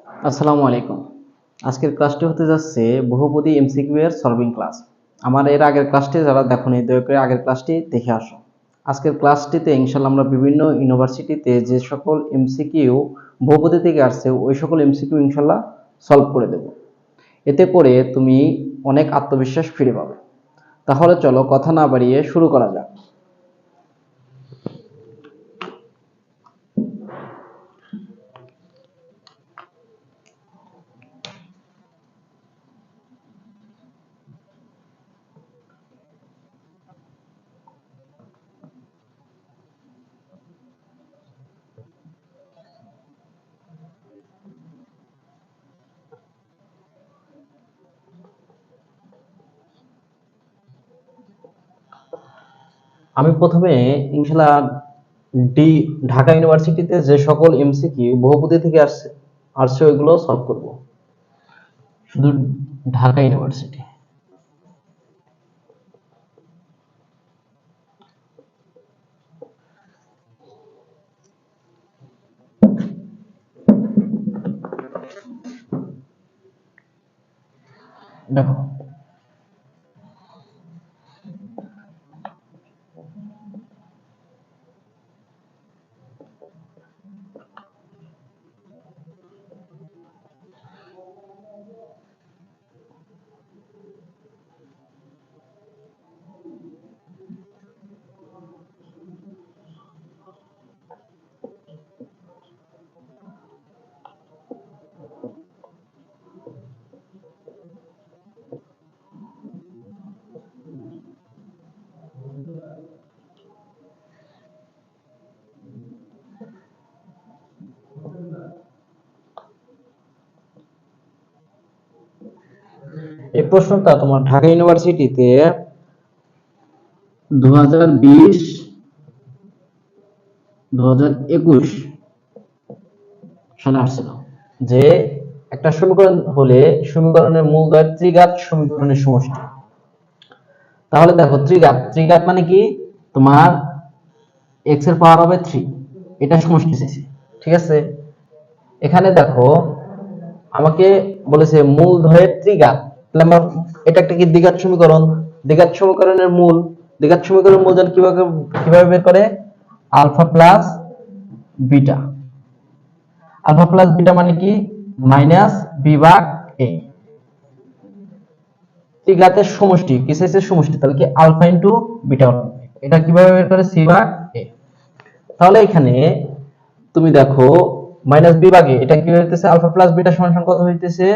আসসালামু আলাইকুম। আজকের ক্লাসটি হতে যাচ্ছে বহুপদী এমসিকিউ এর সলভিং ক্লাস। আমার এর আগের ক্লাসটি যারা দেখোনি দয়া করে আগের ক্লাসটি দেখে আসো। আজকের ক্লাসটিতে ইনশাআল্লাহ আমরা বিভিন্ন ইউনিভার্সিটিতে যে সকল এমসিকিউ বহুপদী থেকে আসছে ওই সকল এমসিকিউ ইনশাআল্লাহ সলভ করে দেব। এতে করে তুমি অনেক আত্মবিশ্বাস ফিরে পাবে। তাহলে চলো কথা না বাড়িয়ে শুরু করা যাক। আমি প্রথমে ইনশাআল্লাহ ডি ঢাকা ইউনিভার্সিটিতে যে সকল এমসিকিউ বহুপদী থেকে আসছে ওইগুলো সলভ করব। শুধু ঢাকা ইউনিভার্সিটি। দেখো এই প্রশ্নটা তোমার ঢাকা ইউনিভার্সিটিতে 2020 2021 সালে আসছিল যে একটা সমীকরণ হলে সমীকরণের মূলদ্বয় ত্রিঘাত সমীকরণের সমষ্টি। তাহলে দেখো ত্রিঘাত মানে কি তোমার x এর পাওয়ার হবে 3, এটা সমষ্টি চাইছে। ঠিক আছে, এখানে দেখো আমাকে বলেছে মূলদ্বয়ের ত্রিঘাত, তাহলে আমরা এটা একটা কি দ্বিঘাত সমীকরণ। দ্বিঘাত সমীকরণের মূল জানি কিভাবে কিভাবে বের করে? Alpha plus beta. Alpha plus beta মানে কি? মাইনাস বি ভাগ এ। ত্রিঘাতের সমষ্টি কি চাইছে? সমষ্টি, তাহলে কি আলফা ইনটু বিটা। এটা কিভাবে বের করে? সি ভাগ এ। তাহলে এখানে তুমি দেখো মাইনাস বি ভাগে এটা কি হইতেছে? আলফা প্লাস বিটা সমান সমান কত হইতেছে?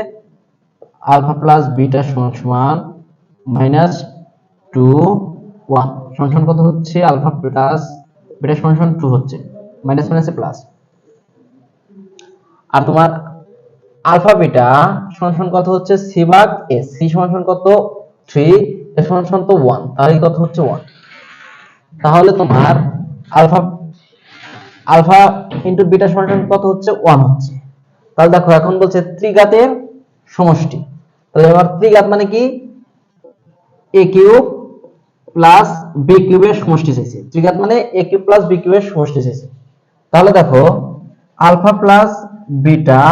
আলফা প্লাস বিটা সমান সমান মাইনাস 2 1 সমান সমান কত হচ্ছে? আলফা প্লাস বিটা সমান সমান 2 হচ্ছে, মাইনাস মাইনাসে প্লাস। আর তোমার আলফা বিটা সমান সমান কত হচ্ছে? সি ভাগ এ। সি সমান সমান কত? 3, এ সমান সমান তো 1, তাহলে কত হচ্ছে? 1। তাহলে তোমার আলফা আলফা ইনটু বিটা সমান সমান কত হচ্ছে? 1 হচ্ছে। তাহলে দেখো এখন বলছে ত্রিঘাতের সমষ্টি, তাহলে এবার ত্রিঘাত মানে কি? এ কিউব প্লাস বি কিউবের সমষ্টি চাইছে। ত্রিঘাত মানে এ কিউব প্লাস বি কিউবের সমষ্টি চাইছে। তাহলে দেখো alpha plus beta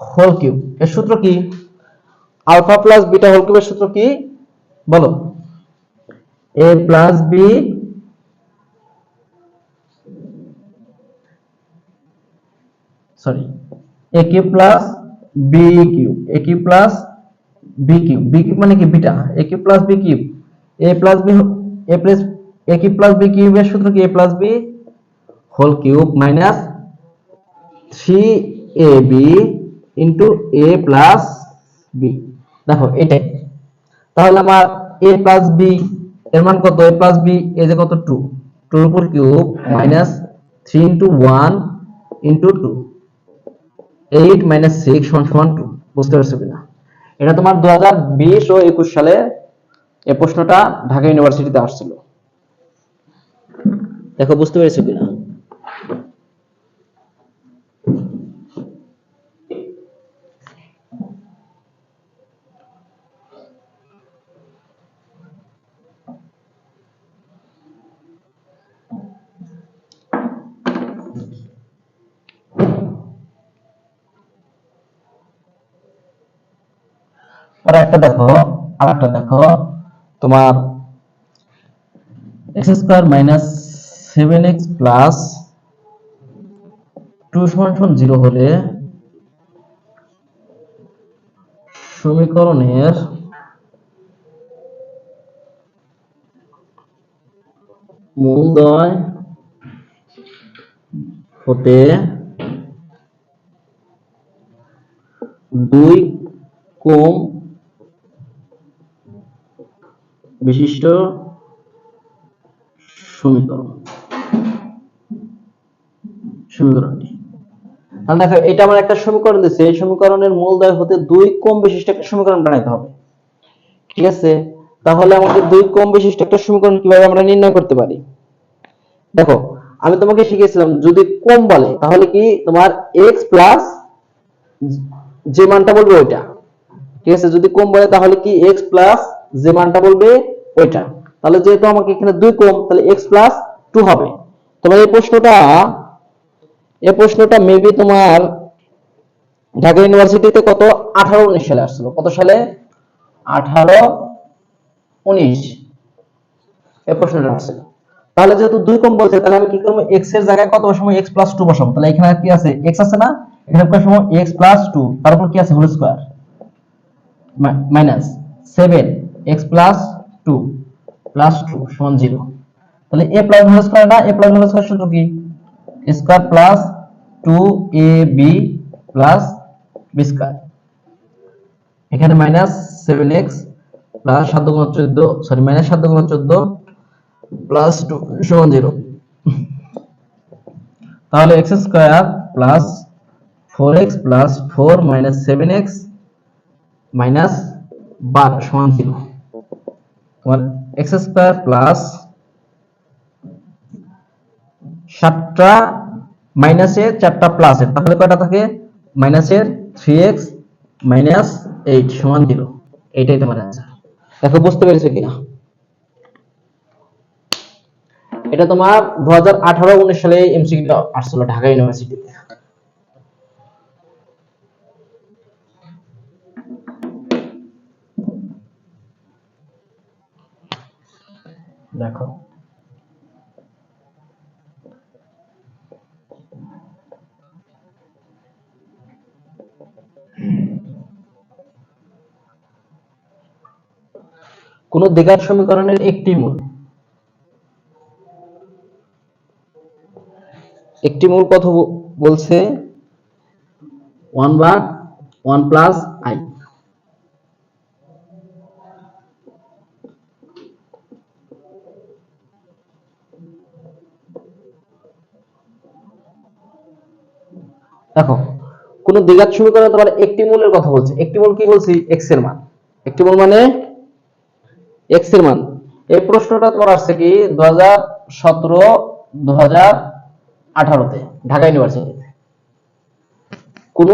whole cube এর সূত্র কি? আলফা প্লাস বিটা হোল কিউবের সূত্র কি বলো? A plus B sorry A cube plus B cube. A cube plus B cube. B cube মানে কি? বিটা। A cube plus B cube. A plus B A plus A cube plus B কিউবের সূত্র কি? A plus B whole cube minus 3ab into A plus B. দেখো এটাই। তাহলে আমার a প্লাস বি এর মান কত? a প্লাস বি এই যে কত? 2, 2 এর উপর cube minus 3 into 1 into 2, 8 minus 6 সমান সমান 2। বুঝতে পারছো কিনা? এটা তোমার 2020 ও 21 সালে এই প্রশ্নটা ঢাকা ইউনিভার্সিটিতে আসছিল। দেখো বুঝতে পেরেছো কিনা? আরেকটা দেখো তোমার x square minus 7x plus 2 সমান 0 হলে সমীকরণের মূলদ্বয় হতে 2 ক্রম বিশিষ্ট সমীকরণটি। তাহলে দেখো এটা আমার একটা সমীকরণ দিচ্ছে, এই সমীকরণের মূলদ্বয় হতে 2 ক্রম বিশিষ্ট একটা সমীকরণ বানাইতে হবে। ঠিক আছে, তাহলে আমাদের 2 ক্রম বিশিষ্ট একটা সমীকরণ কিভাবে আমরা নির্ণয় করতে পারি? দেখো আমি তোমাকে শিখিয়েছিলাম যদি ক্রম বলে তাহলে কি তোমার x প্লাস যে মানটা বলবে ওইটা। ঠিক আছে, যদি ক্রম বলে তাহলে কি x প্লাস যে মানটা বলবে ওইটা। তাহলে যেহেতু আমাকে এখানে 2 ক্রম, তাহলে x প্লাস 2 হবে। তোমার এই প্রশ্নটা মেবি তোমার ঢাকা ইউনিভার্সিটিতে কত 18-19 সালে আসছিল। কত সালে? 18-19 এই প্রশ্নটা আসছিল। তাহলে যেহেতু 2 ক্রম বলছে তাহলে আমি কি করব, x এর জায়গায় কত বসাবো? x প্লাস 2 বসাবো। তাহলে এখানে কি আছে? x আছে না, এখানে বসাবো x প্লাস 2, তারপর কি আছে? Whole square minus 7x plus 2 plus 2 সমান 0। তাহলে a প্লাস হোল স্কয়ার না, a প্লাস হোল স্কয়ার সূত্র কি? a স্কয়ার প্লাস 2ab প্লাস b স্কয়ার। এখানে মাইনাস 7x প্লাস 7 গুণ 14, সরি মাইনাস 7 গুণ 14 প্লাস 2 সমান 0। তাহলে x square plus 4x plus 4 minus 7x minus 12 সমান 0। তোমার x স্কয়ার প্লাস 7টা মাইনাসের 4টা প্লাসের, তাহলে কয়টা থাকে? মাইনাসের 3x মাইনাস 8 সমান 0। এটাই তোমার आंसर। দেখো বুঝতে পেরেছো কিনা? এটা তোমার 2018-19 সালে এমসিকিউটা আসছিল ঢাকা ইউনিভার্সিটিতে। দেখো কোন দ্বিঘাত সমীকরণের একটি মূল কত বলছে? 1 প্লাস i। দেখো কোন দ্বিঘাত সমীকরণে তোমার একটি মূলের কথা বলছে। একটি মূল কি বলছি? x এর মান। একটি মূল মানে x এর মান। এই প্রশ্নটা তোমার আসছে কি 2017-2018 তে ঢাকা ইউনিভার্সিটিতে। কোন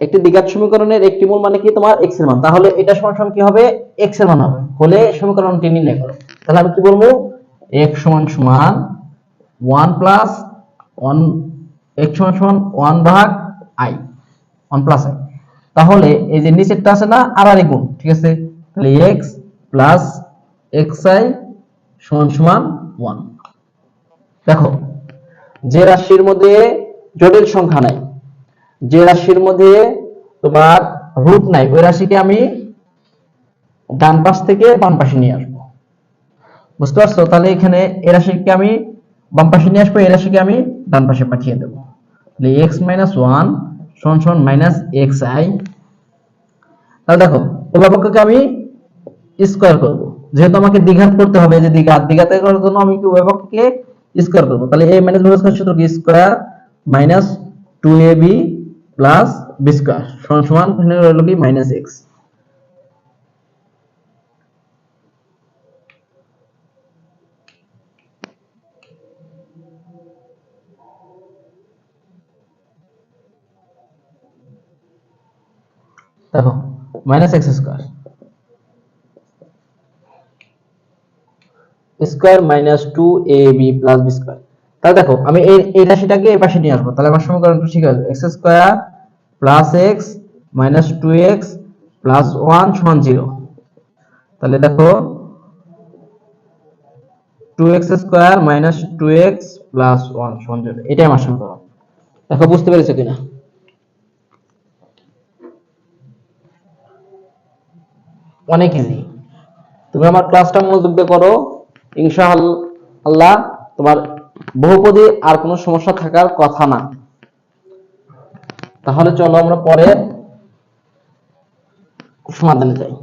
একটি দ্বিঘাত সমীকরণের একটি মূল মানে কি? তোমার x এর মান। তাহলে এটা সমান কি হবে? x এর মান হবে। হলে সমীকরণটি নির্ণয় করো। তাহলে আমি কি বলবো? x সমান 1 প্লাস 1, x সমান 1 ভাগ i, 1 প্লাস i। তাহলে এই যে নিচেরটা আছে না, আর গুণ, ঠিক আছে? তাহলে x প্লাস xi সমান 1। দেখো যে রাশির মধ্যে জটিল সংখ্যা নাই, যে রাশির মধ্যে তোমার রুট নাই, ওই রাশিকে আমি ডান পাশ থেকে বাম পাশে নিয়ে আসবো। বুঝতে পারছো? তাহলে এখানে এই রাশিকে আমি বাম পাশে নিয়ে আসবো, এই রাশিকে আমি ডান পাশে পাঠিয়ে দেবো। তাহলে x - 1 সমান মাইনাস xi। তাহলে দেখো উভয়পক্ষকে আমি স্কয়ার করব, যেহেতু আমাকে দ্বিঘাত করতে হবে, যে দ্বিঘাতের করার জন্য আমি কি উভয়পক্ষকে স্কয়ার করব। তাহলে a মাইনাস b স্কয়ার সূত্র কি? স্কয়ার মাইনাস 2ab প্লাস b স্কয়ার সমান এখানে হলো কি মাইনাস x। দেখো minus x square square minus 2ab প্লাস b স্কয়ার। তাহলে দেখো আমি এই রাশিটাকে এই পাশে নিয়ে আসবো। তাহলে আমার সমীকরণটা ঠিক আছে, x square plus x minus 2x plus 1 সমান 0। তাহলে দেখো 2x square minus 2x plus 1 সমান 0, এটাই আমার সমীকরণ। দেখো বুঝতে পেরেছো কিনা? অনেক ইজি। তুমি আমার ক্লাসটা মনোযোগ দিয়ে করো, ইনশাআল্লাহ তোমার বহুপদী আর কোনো সমস্যা থাকার কথা না। তাহলে চলো আমরা পরে সমাধানে যাই।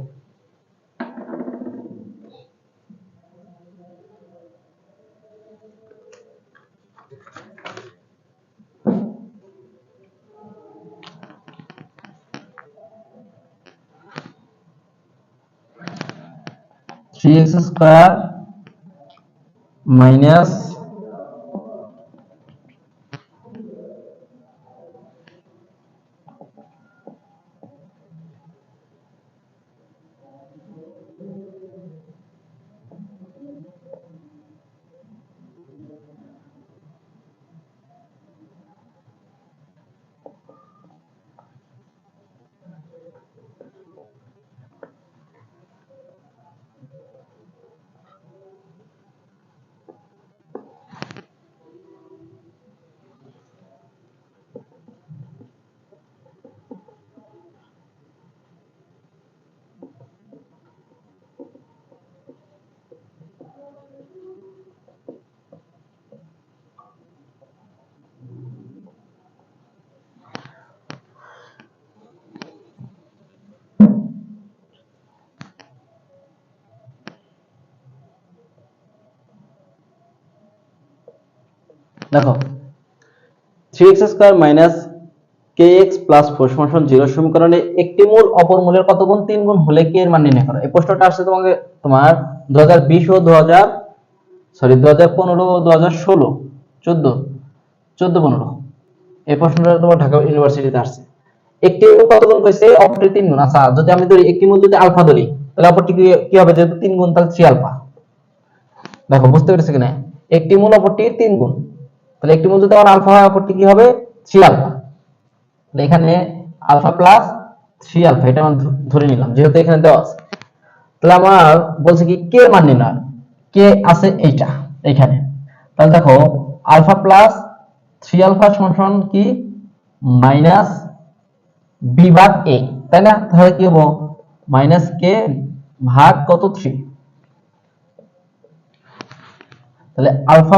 থ্রি এক্স স্কোয়ার মাইনাস দেখো 3x square minus kx plus 4 সমান 0 সমীকরণে একটি মূল অপর মূলের কত গুণ 3 গুণ হলে k এর মান নির্ণয় করো। এই প্রশ্নটা আসছে তোমার 2020 ও 2015 ও 2016 14 15 এই প্রশ্নটা তোমার ঢাকা ইউনিভার্সিটিতে আসছে। একটি মূল কত গুণ কইছে, অপরটি 3 গুণ। আচ্ছা যদি আমি ধরি একটি মূল যদি আলফা ধরি তাহলে অপরটি কি হবে, যেহেতু 3 গুণ তাহলে 3 আলফা। দেখো বুঝতে পেরেছো কিনা? একটি মূল অপরটি 3 গুণ, তাহলে একটি মূল যদি আমার আলফা হয় অপরটি কি হবে 3 আলফা। তাহলে এখানে আলফা প্লাস 3 আলফা এটা আমরা ধরে নিলাম যেহেতু এখানে দেওয়া আছে। তাহলে আমার বলছে কি কে মান নির্ণয়, কে আছে এইটা এখানে। তাহলে দেখো আলফা প্লাস 3 আলফা সমান কি মাইনাস বি ভাগ এ, তাই না? তাহলে কি হবে মাইনাস কে ভাগ কত 3। তাহলে আলফা